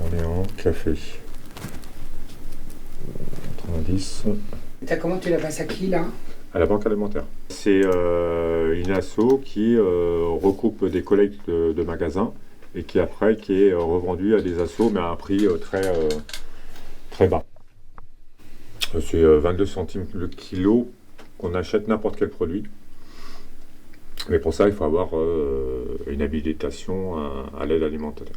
On est en café. 90. Comment tu la passes à qui là? À la Banque Alimentaire. C'est une asso qui recoupe des collectes de magasins et qui après est revendue à des assos mais à un prix très bas. C'est 22 centimes le kilo qu'on achète n'importe quel produit. Mais pour ça, il faut avoir une habilitation à l'aide alimentaire.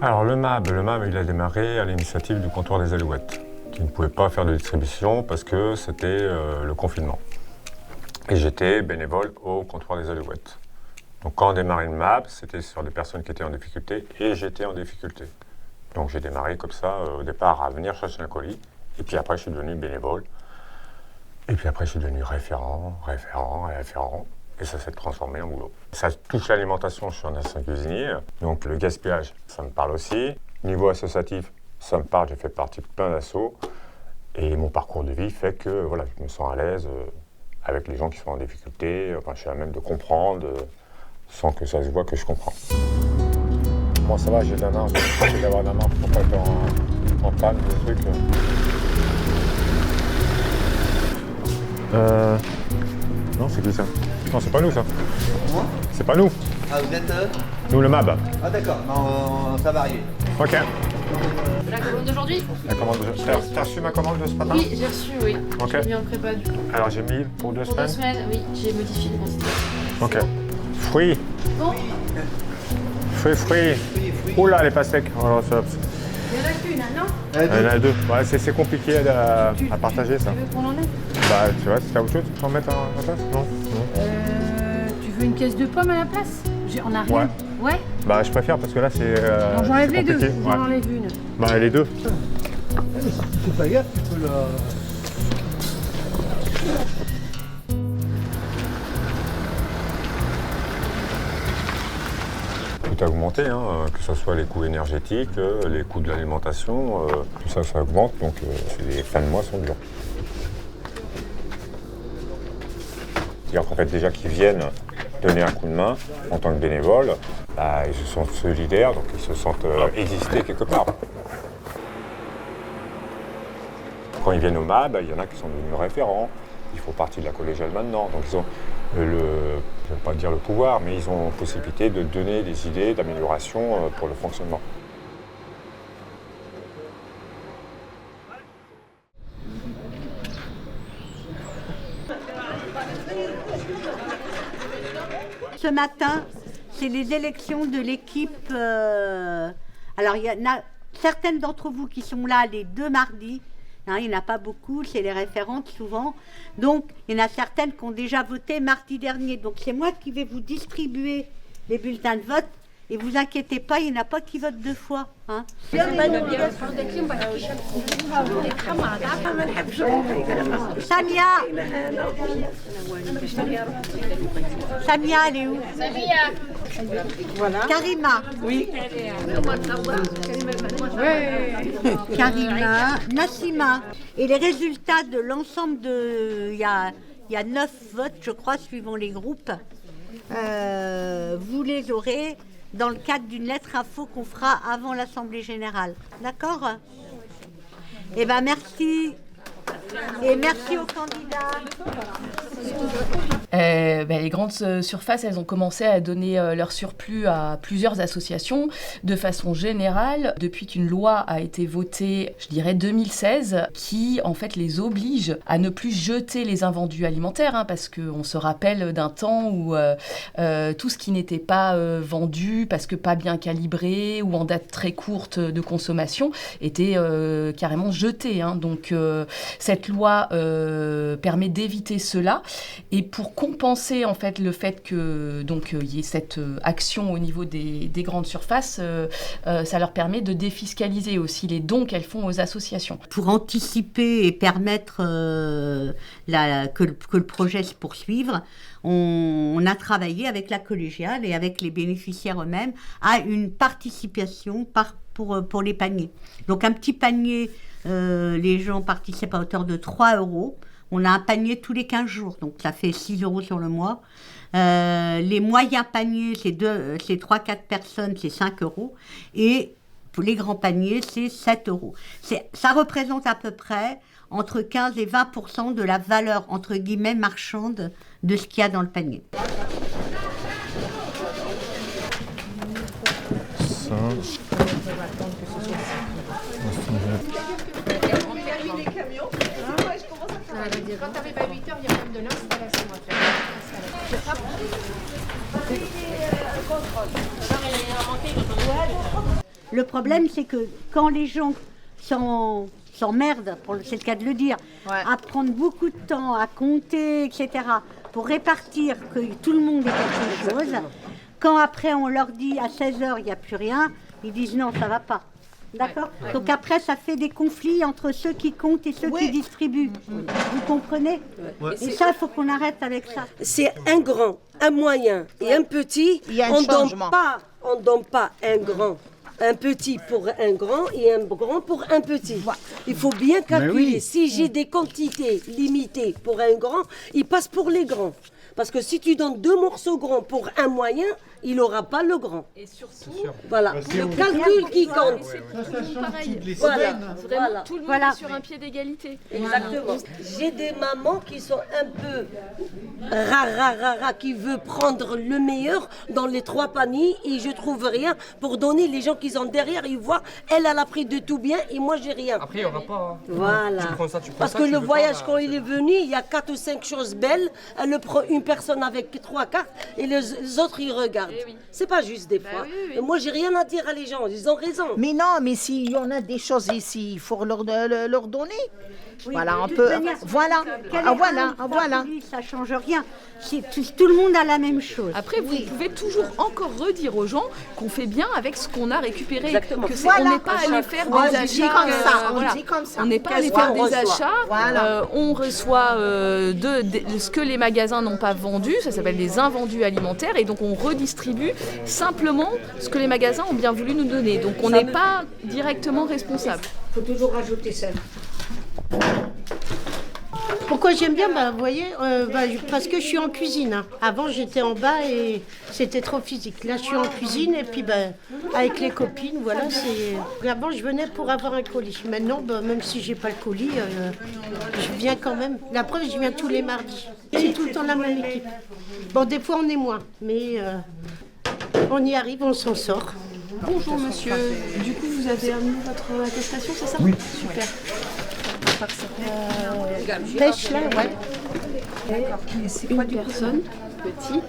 Alors le MAB, il a démarré à l'initiative du comptoir des Alouettes, qui ne pouvait pas faire de distribution parce que c'était le confinement. Et j'étais bénévole au comptoir des Alouettes. Donc quand on démarrait le MAB, c'était sur des personnes qui étaient en difficulté et j'étais en difficulté. Donc j'ai démarré comme ça au départ à venir chercher un colis et puis après je suis devenu bénévole. Et puis après je suis devenu référent. Et ça s'est transformé en boulot. Ça touche l'alimentation, je suis un ancien cuisinier, donc le gaspillage, ça me parle aussi. Niveau associatif, ça me parle, j'ai fait partie de plein d'assauts. Et mon parcours de vie fait que voilà, je me sens à l'aise avec les gens qui sont en difficulté. Enfin, je suis à même de comprendre sans que ça se voit que je comprends. Moi ça va, j'ai de la marge, j'ai d'avoir de la marge pour pas être en panne, des trucs. Non, c'est qui ça? Non, c'est pas nous ça. Moi? C'est pas nous. Ah, vous êtes Nous, le MAB. Ah, d'accord, non, ça va arriver. Ok. La commande d'aujourd'hui? La commande T'as reçu ma commande de ce matin? Oui, j'ai reçu, oui. Ok. J'ai mis en prépa du coup. Alors j'ai mis pour 2 Pour semaines? 2 semaines, oui, j'ai modifié les quantités. Ok. Fruits. Bon, Fruits. Oula, elle est pas sec. Oh, ça... il y en a qu'une, hein, non? Il y en a 2. Ouais, c'est compliqué à partager ça. Tu veux qu'on en ait? Bah, tu vois, si t'as autre chose, tu peux en mettre à la place? Non. Tu veux une caisse de pommes à la place? On a rien. Ouais. Bah, je préfère parce que là, c'est. Non, j'enlève les deux. Ouais. J'en enlève une. Bah, les deux. Tu fais pas gaffe, tu peux la... Tout a augmenté, hein, que ce soit les coûts énergétiques, les coûts de l'alimentation, tout ça, ça augmente, donc les fins de mois sont dures. C'est-à-dire qu'en fait, déjà qu'ils viennent donner un coup de main en tant que bénévoles, bah, ils se sentent solidaires, donc ils se sentent exister quelque part. Quand ils viennent au MAB, il y en a qui sont devenus référents, ils font partie de la collégiale maintenant, donc ils ont je ne vais pas dire le pouvoir, mais ils ont la possibilité de donner des idées d'amélioration pour le fonctionnement. Ce matin, c'est les élections de l'équipe. Alors, il y en a certaines d'entre vous qui sont là les 2 mardis. Hein, il n'y en a pas beaucoup, c'est les référentes souvent. Donc, il y en a certaines qui ont déjà voté mardi dernier. Donc, c'est moi qui vais vous distribuer les bulletins de vote. Et vous inquiétez pas, il n'y en a pas qui votent 2 fois. Hein. Samia, elle est où? Voilà. Karima. Oui. Karima, Nassima. Et les résultats de l'ensemble de... Il y a 9 votes, je crois, suivant les groupes. Vous les aurez dans le cadre d'une lettre info qu'on fera avant l'Assemblée Générale. D'accord? Eh bien, merci. Et merci aux candidats. Les grandes surfaces, elles ont commencé à donner leur surplus à plusieurs associations de façon générale depuis qu'une loi a été votée, je dirais 2016, qui en fait les oblige à ne plus jeter les invendus alimentaires, hein, parce qu'on se rappelle d'un temps où tout ce qui n'était pas vendu parce que pas bien calibré ou en date très courte de consommation était carrément jeté. Hein. Donc cette loi permet d'éviter cela. Et pour compenser en fait le fait que donc y ait cette action au niveau des grandes surfaces, ça leur permet de défiscaliser aussi les dons qu'elles font aux associations. Pour anticiper et permettre que le projet se poursuive, on a travaillé avec la collégiale et avec les bénéficiaires eux-mêmes à une participation par pour les paniers. Donc un petit panier, les gens participent à hauteur de 3 €. On a un panier tous les 15 jours, donc ça fait 6 € sur le mois. Les moyens paniers, c'est 3-4 personnes, c'est 5 €. Et pour les grands paniers, c'est 7 €. Ça représente à peu près entre 15 et 20% de la valeur, entre guillemets, marchande de ce qu'il y a dans le panier. Quand tu arrives à 8 h, il y a même de l'installation à faire. Le problème, c'est que quand les gens s'emmerdent, c'est le cas de le dire, à prendre beaucoup de temps, à compter, etc., pour répartir que tout le monde ait quelque chose, quand après on leur dit à 16 h, il n'y a plus rien, ils disent non, ça ne va pas. D'accord ? Donc après, ça fait des conflits entre ceux qui comptent et ceux qui distribuent. Vous comprenez ? Et ça, il faut qu'on arrête avec ça. C'est un grand, un moyen et un petit. Il y a un on changement. On ne donne pas un grand. Un petit pour un grand et un grand pour un petit. Il faut bien calculer. Si j'ai des quantités limitées pour un grand, il passe pour les grands. Parce que si tu donnes 2 morceaux grands pour un moyen, il n'aura pas le grand. Et surtout, voilà, le calcul qui compte. Pareil. Voilà, Vraiment, tout le monde est sur un pied d'égalité. Exactement. J'ai des mamans qui sont un peu rara, qui veulent prendre le meilleur dans les 3 paniers et je trouve rien pour donner les gens qui sont derrière. Ils voient, elle a pris de tout bien et moi j'ai rien. Après, il n'y aura pas. Voilà. Tu prends ça, Parce que le voyage, quand il est venu, il y a 4 ou 5 choses belles. Elle le prend une personne avec 3 cartes et les autres ils regardent. C'est pas juste des fois. Et moi j'ai rien à dire à les gens, ils ont raison. Mais non, mais s'il y en a des choses ici, il faut leur donner. Oui, voilà, on de peut. toute manière, Voilà, voilà. Ça change rien. Tout le monde a la même chose. Après, vous pouvez toujours encore redire aux gens qu'on fait bien avec ce qu'on a récupéré. Exactement. Que on n'est pas allé faire des achats. On n'est pas allé faire des achats. On reçoit ce que les magasins n'ont pas vendu. Ça s'appelle des invendus alimentaires. Et donc, on redistribue simplement ce que les magasins ont bien voulu nous donner. Donc, on n'est pas directement responsable. Il faut toujours rajouter ça. Pourquoi j'aime bien, vous voyez, parce que je suis en cuisine. Hein. Avant, j'étais en bas et c'était trop physique. Là, je suis en cuisine et puis avec les copines, voilà. Avant, je venais pour avoir un colis. Maintenant, même si j'ai pas le colis, je viens quand même. La preuve, je viens tous les mardis. C'est tout le temps la même équipe. Bon, des fois, on est moins, mais on y arrive, on s'en sort. Bonjour monsieur, du coup vous avez amené votre attestation, c'est ça ? Oui. Super. Pêche là, ouais. C'est quoi une personne, petit,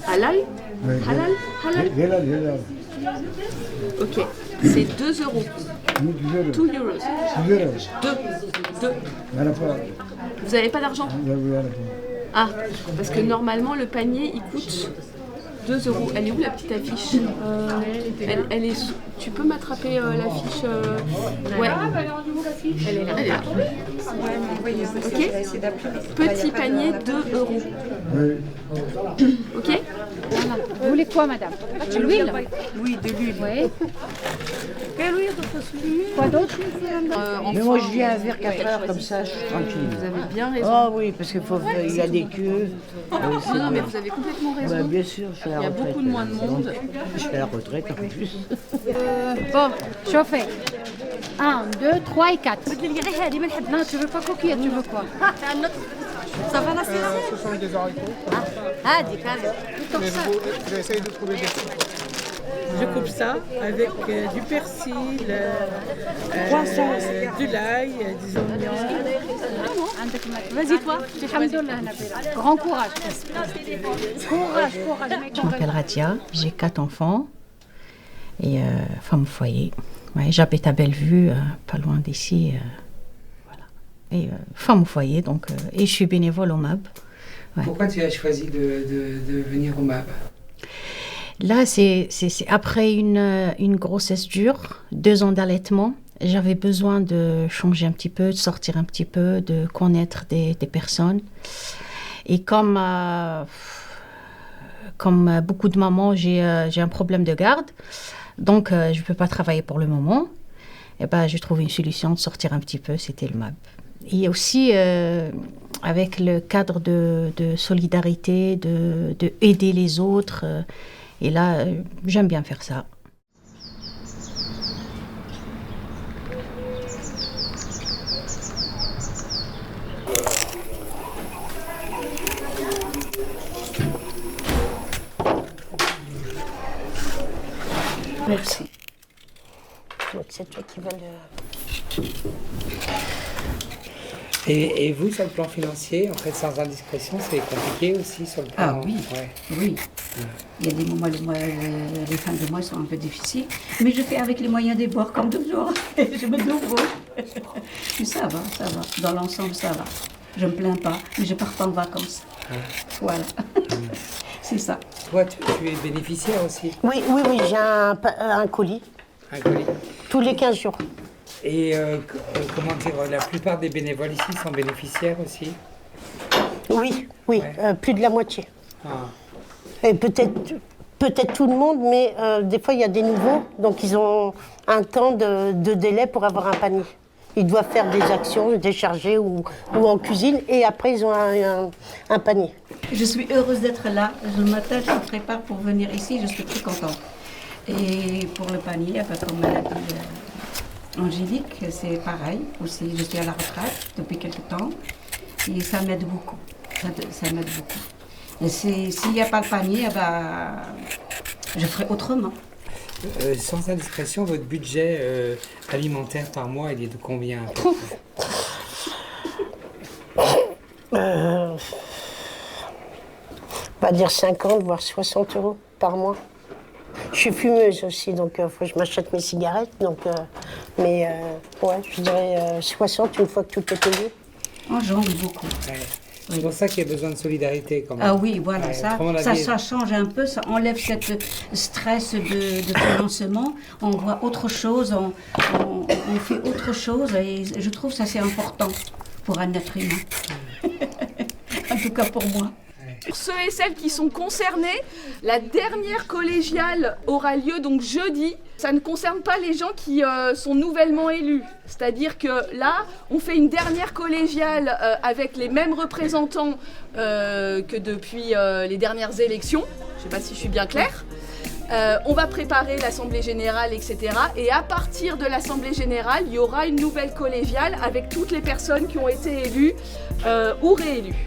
halal ? Oui. Halal ? Ok, c'est 2 €. 2 €. 2. Vous n'avez pas d'argent ? Ah, parce que normalement le panier il coûte 2 €. Elle est où la petite affiche ? Elle est. Tu peux m'attraper l'affiche Ouais. Elle est là. Elle est là. Ok. Petit panier 2 €. Oui. Ok. Vous voulez quoi, madame ? De l'huile ? Oui, de l'huile. Oui. Quoi d'autre Mais moi, je viens vers 4 heures, comme ça, je suis tranquille. Vous avez bien raison. Oh oui, parce qu'il y a des queues. Non, mais vous avez complètement raison. Bien sûr, je fais la Il y a retraite. beaucoup de moins de monde. Je fais la retraite en plus. Bon, chauffez. 1, 2, 3 et 4. Non, tu veux pas coquillette, tu veux quoi ? Ça va la Ce sont des haricots. Ah, des carrés. J'essaye de trouver des. Je coupe ça avec du persil, de l'ail, des oignons. Vas-y, toi. Grand courage. Courage. Je m'appelle Radia, j'ai 4 enfants et femme au foyer. Ouais, j'habite à Bellevue, pas loin d'ici. Voilà. Et femme au foyer, donc, et je suis bénévole au MAB. Ouais. Pourquoi tu as choisi de venir au MAB ? Là, c'est après une grossesse dure, 2 ans d'allaitement. J'avais besoin de changer un petit peu, de sortir un petit peu, de connaître des personnes. Et comme beaucoup de mamans, j'ai un problème de garde. Donc, je ne peux pas travailler pour le moment. Et ben, j'ai trouvé une solution de sortir un petit peu, c'était le MAB. Et aussi, avec le cadre de solidarité, de aider les autres. Et là, j'aime bien faire ça. Merci. Donc c'est toi qui vas le... Et vous, sur le plan financier, en fait, sans indiscrétion, c'est compliqué aussi sur le plan... Ah oui, oui. Il y a des moments, les fins de mois sont un peu difficiles, mais je fais avec les moyens des bords comme toujours. Je me débrouille. Mais ça va. Dans l'ensemble, ça va. Je ne me plains pas, mais je pars pas en vacances. Voilà. C'est ça. Toi, tu es bénéficiaire aussi? Oui, j'ai un colis. Un colis. Tous les 15 jours. Et comment dire, la plupart des bénévoles ici sont bénéficiaires aussi? Oui, plus de la moitié. Ah. Et peut-être tout le monde, mais des fois il y a des nouveaux, donc ils ont un temps de délai pour avoir un panier. Ils doivent faire des actions, décharger ou en cuisine, et après ils ont un panier. Je suis heureuse d'être là. Le matin, je me prépare pour venir ici, je suis très contente. Et pour le panier, comme elle a dit Angélique, c'est pareil aussi. Je suis à la retraite depuis quelques temps et ça m'aide beaucoup. Ça m'aide beaucoup. Et s'il n'y a pas le panier, je ferai autrement. Sans indiscrétion, votre budget alimentaire par mois, il est de combien à peu près? On va dire 50 voire 60 € par mois. Je suis fumeuse aussi, donc il faut que je m'achète mes cigarettes. Mais je dirais 60 une fois que tout est payé. Oh, j'en ai beaucoup. Ouais. C'est pour ça qu'il y a besoin de solidarité quand même. Ah oui, voilà, ça change un peu, ça enlève cette stress de financement. On voit autre chose, on fait autre chose et je trouve ça c'est important pour un être humain. En tout cas pour moi. Pour ceux et celles qui sont concernés, la dernière collégiale aura lieu donc jeudi. Ça ne concerne pas les gens qui sont nouvellement élus. C'est-à-dire que là, on fait une dernière collégiale avec les mêmes représentants que depuis les dernières élections. Je ne sais pas si je suis bien claire. On va préparer l'Assemblée Générale, etc. Et à partir de l'Assemblée Générale, il y aura une nouvelle collégiale avec toutes les personnes qui ont été élues ou réélues.